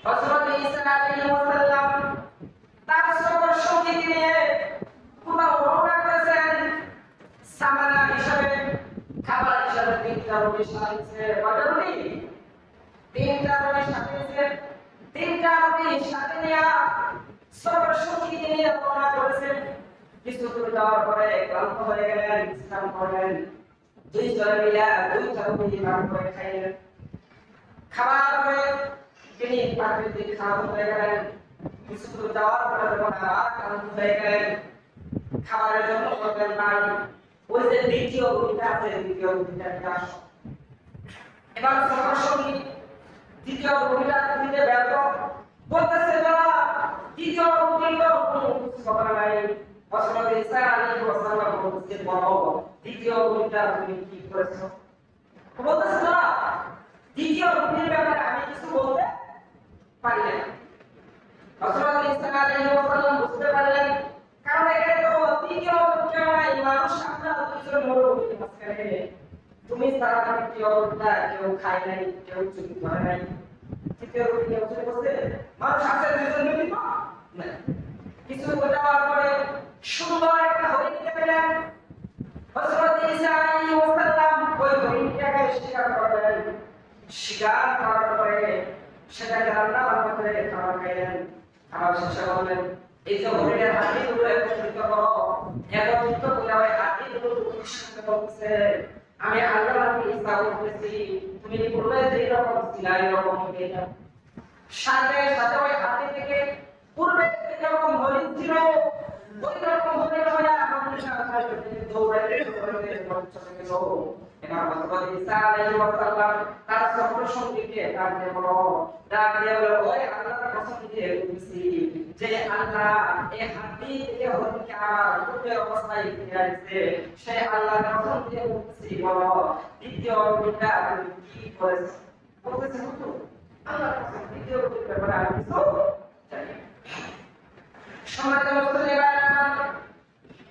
হযরত ঈসা আলাইহিস সালাম তার সফর সঙ্গী নিয়ে কোথাও রওনা করেছেন সামানা হিসাবে খাবার হিসাবে তিনটা রুটি সাজিয়েছে কয়টা রুটি তিনটা রুটি সাজিয়েছে তিনটা রুটি সাথে নিয়ে সফর সঙ্গী নিয়ে রওনা করেছেন কিছু দূর যাওয়ার পরে ক্লান্ত হয়ে গেলেন বিশ্রাম করলেন দুই জনে মিলে দুইটা রুটি ভাগ করে খাইলেন খাবার পরে তিনি প্রাকৃতিক খাদ্য হয়ে গেলেন কিছু দূর যাওয়ার পরে যখন আবার ক্লান্ত হয়ে গেলেন খাবারের জন্য বললেন নাই ওই যে দ্বিতীয় রুটিটা আছে দ্বিতীয় রুটিটা নিয়ে আসো এবার সবার সঙ্গে দ্বিতীয় রুটিটা দিতে ব্যর্থ বলতেছে না দ্বিতীয় রুটিটা কোনো কিছু করা নাই হযরত ঈসা আলাইহিস সালাম বলতে বলো দ্বিতীয় রুটিটা তুমি কি করেছো বলতেছে না দ্বিতীয় রুটির ব্যাপারে আমি কিছু বলতে পারি না হযরত ঈসা আলাইহিস সালাম বুঝতে পারলেন কারণ এখানে তো দ্বিতীয় রুটিটা নাই মানুষ আপনারা দুইজন মরুভূমির মাঝখানে তুমি সারা দ্বিতীয় রুটিটা কেউ খায় নাই কেউ চুরি করে নাই তৃতীয় রুটি কেউ চুরি করছে মানুষ আছে দুইজন মিলে না কিছু যাওয়ার পরে সুন্দর একটা হরিণকে পেলেন হযরত ঈসা আলাইহিস সালাম ওই হরিণটাকে শিকার করলেন শিকার করার পরে সেটাকে রান্না বান্না করে খাবার খাইলেন খাবার শেষে বললেন এই যে হরিণের হাড়িগুলো একত্রিত করো একত্রিত করে ওই হাড়িগুলো প্রতিষ্ঠা করছে আমি আল্লাহর নামে ঈসা বলতেছি তুমি পূর্বে যেই রকম ছিলা এই রকম হয়ে যাও সাথে সাথে ওই হাড়ি থেকে পূর্বে যেরকম হরিণ ছিল ওই রকম হরিণ হয়ে আমাদের সাথে দৌড়াইতে দৌড়াইতে চলে গেল এবার হযরত ঈসা আলাইহিস সালাম তার সফর সঙ্গীকে ডাক দিয়ে বলো ওই আল্লাহর কসম দিয়ে বলছি যে আল্লাহ এই হাতি থেকে হরিণকে আমার পূর্বের অবস্থায় ফিরিয়ে আনছে সেই আল্লাহর কসম দিয়ে বলছি বলো দ্বিতীয় রূপটা তুমি কি করেছো বলতেছে হুজুর আল্লাহর কসম দ্বিতীয় রূপের ব্যাপারে আমি কিছু জানি না সম্মানিত মুসলিম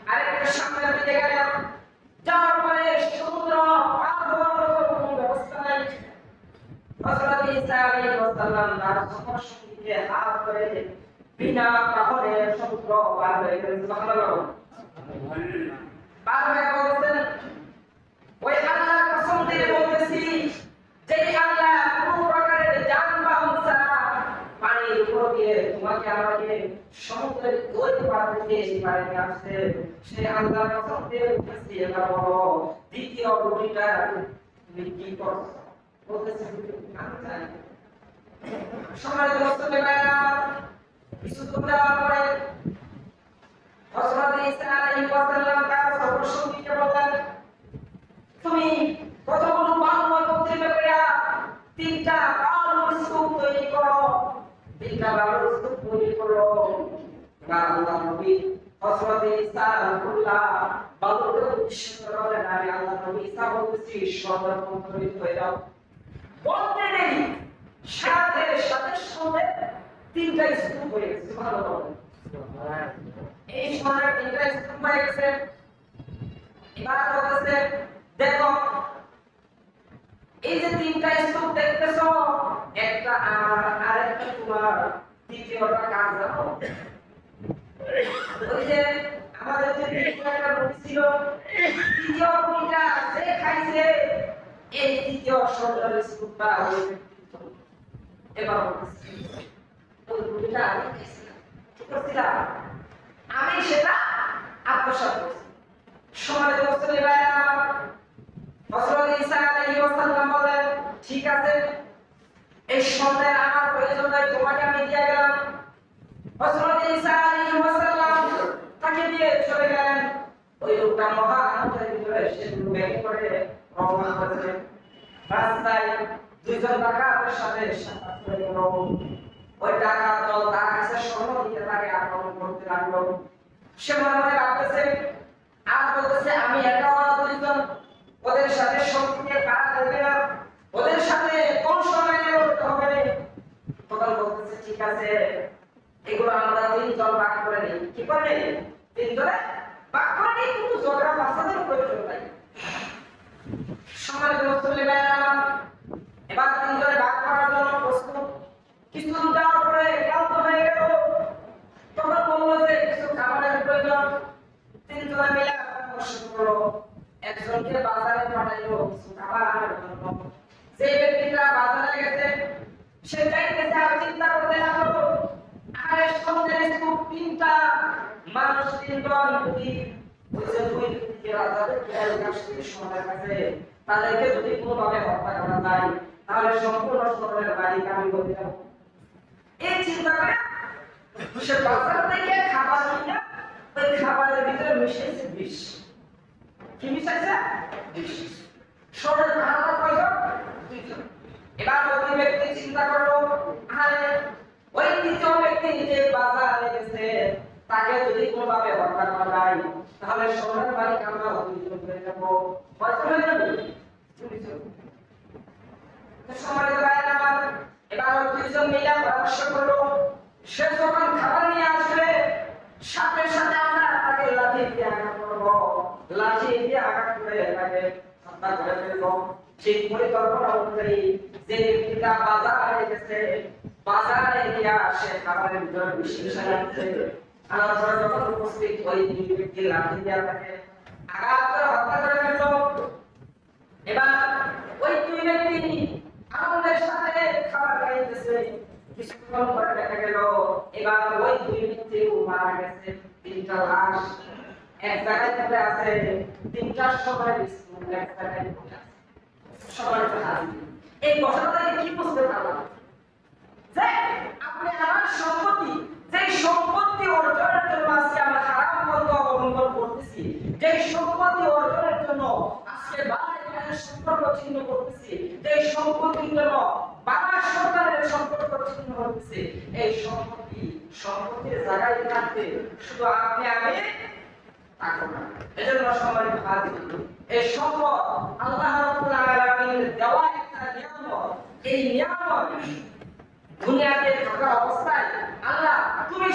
আরেকটা সামনের দিকে গেলাম যাওয়ার পরে সমুদ্র পার হওয়ার কোনো ব্যবস্থা নাই হযরত ঈসা আলাইহিস সালাম তার সফর সঙ্গীকে হাত ধরে বিনা পাথরে সমুদ্র পার হয়ে গেলেন সুবহানাল্লাহ পার হয়ে বলতেন ওই আল্লাহর কসম দিয়ে বলতেছি যে আল্লাহ কোনো প্রকারের যানবাহন ছাড়া পানির উপর দিয়ে তোমাকে আমাকে সমুদ্রের ওই পার থেকে এই পারে নিয়ে আসছে সেই আল্লাহর কসম দিয়ে বলতেছি এবার বলো দ্বিতীয় রুটিটা তুমি কি করছো বলতেছে আমি জানি সম্মানিত মুসলিম ভাইরা কিছু দূর যাওয়ার পরে হযরত ঈসা আলাইহিস সালাম তার সফর সঙ্গীকে বললেন তুমি কতগুলো বালুময় কর্তৃত্ব করিয়া তিনটা বালুর স্তূপ তৈরি করো তিনটা বালুর স্তূপ তৈরি করো আল্লাহ নবী হযরত ঈসা আলাইহিল্লাহ বালুকে উদ্দেশ্য করে বলেন আমি আল্লাহ নবী ঈসা বলতেছি সর্বপ্রথম হয়ে যাও বলতে নেই সাথে সাথে সাথে তিনটা স্তূপ হয়ে গেছে সুবহানাল্লাহ এই সময় তিনটা স্তূপ হয়ে গেছে এবার বলতেছে দেখো এই যে তিনটা স্তূপ দেখতেছো একটা আমার আরেকটা তোমার দ্বিতীয়টা কাজ জানো ওই যে আমাদের যে দ্বিতীয়টা রুটি ছিল দ্বিতীয় রুটিটা যে খাইছে এই দ্বিতীয় সন্তানের স্তূপটা ওই এবার ওই রুটিটা আমি খাইছিলাম ঠিক করছিলাম আমি সেটা আত্মসাৎ করছি সম্মানিত মুসলিম ভাইরা হযরত ঈসা আলাইহিস সালাম বলেন ঠিক আছে এই সন্তান আমার প্রয়োজন নাই তোমাকে আমি দিয়ে গেলাম হযরত ঈসা আলাইহিস সালাম তাকে দিয়ে চলে গেলেন ওই লোকটা মহা আনন্দের ভিতরে সে ব্যাগে করে রওনা হয়েছে রাস্তায় দুইজন ডাকাতের সাথে সাক্ষাৎ হয়ে গেল ওই ডাকাত দল তার কাছে স্বর্ণ দিতে তাকে আক্রমণ করতে লাগলো সে মনে মনে ভাবতেছে আর বলতেছে আমি একা ওরা দুইজন ওদের সাথে সম্পর্কে পারা যাবে না ওদের সাথে কোন সময় করতে হবে না তখন বলতেছে ঠিক আছে এগুলো আমরা তিনজন ভাগ করে নিই কি করে তিনজনে ভাগ করে নিই কিন্তু ঝগড়া ফাসাদের প্রয়োজন নাই সম্মানিত মুসলিম ভাইরা এবার তিনজনে ভাগ করার জন্য প্রস্তুত কিছু তো খাবার আনার জন্য। যে ব্যক্তিটা বাজারে গেছে সে চাইতেছে আর চিন্তা করতে লাগলো, আরে সন্ধ্যে খুব তিনটা মানুষ, তিনজন যদি ওই যে দুই দিকে রাজাদের খেয়াল কাছে সময় কাছে তাদেরকে যদি কোনোভাবে হত্যা করা যায় তাহলে সম্পূর্ণ শহরের বাড়ি আমি করতে যাবো। এই চিন্তা করে সে বাজার থেকে খাবার কিনে ওই খাবারের ভিতরে মিশিয়েছে বিষ। কি মিশাইছে? বিষ। শহরের ভাড়া কয়জন? দুইজন। এবার ওই ব্যক্তি চিন্তা করলো, আরে ওই তৃতীয় ব্যক্তি যে বাজারে গেছে তাকে যদি কোনোভাবে হত্যা করা যায় তাহলে শহরের বাড়ি আমরা দুইজন হয়ে যাবো। কয়জন হয়ে যাবে? দুইজন। সম্মানিত ভাইয়েরা আমার, এবার ওই দুইজন মিলে পরামর্শ করলো, সে যখন খাবার নিয়ে আসবে সাথে সাথে আমরা তাকে লাঠি দিয়ে আঘাত করবো, লাঠি দিয়ে আঘাত করে তাকে হত্যা করে ফেলবো। সেই পরিকল্পনা অনুযায়ী যে ব্যক্তিটা বাজারে গেছে, বাজারে গিয়ে সে খাবারের ভিতরে বিষ মিশাচ্ছে, আনার পরে যখন উপস্থিত ওই দুই ব্যক্তি লাঠি দিয়ে তাকে আঘাত করে হত্যা করে ফেললো। এবার ওই দুই ব্যক্তি আনন্দের সাথে খাবার খাইতেছে। কিছুক্ষণ পরে দেখা গেল এবার ওই দুই ব্যক্তি মারা গেছে। তিনটা লাশ এক জায়গায় পড়ে আছে, তিনটার সময় বিস্কুট এক জায়গায় পড়ে আছে। সবার হাজির। এই ঘটনাটা কি বুঝতে পারলাম? যে আপনি আমার সম্পত্তি, যে সম্পত্তি অর্জনের জন্য আজকে আমরা হারাম পথ অবলম্বন করতেছি, যে সম্পত্তি অর্জনের জন্য আজকে বাবার সম্পর্ক ছিন্ন করতেছি, যে সম্পত্তির জন্য বাবার সন্তানের সম্পর্ক ছিন্ন করতেছি, এই সম্পত্তির জায়গায় থাকতে শুধু আপনি আমি থাকবো না। এজন্য সম্মানিত হাজির, এই সম্পদ আল্লাহ রাব্বুল আলামিনের দেওয়া একটা নিয়ামত। এই নিয়ামত দুনিয়াতে থাকা অবস্থায় আল্লাহ তুমি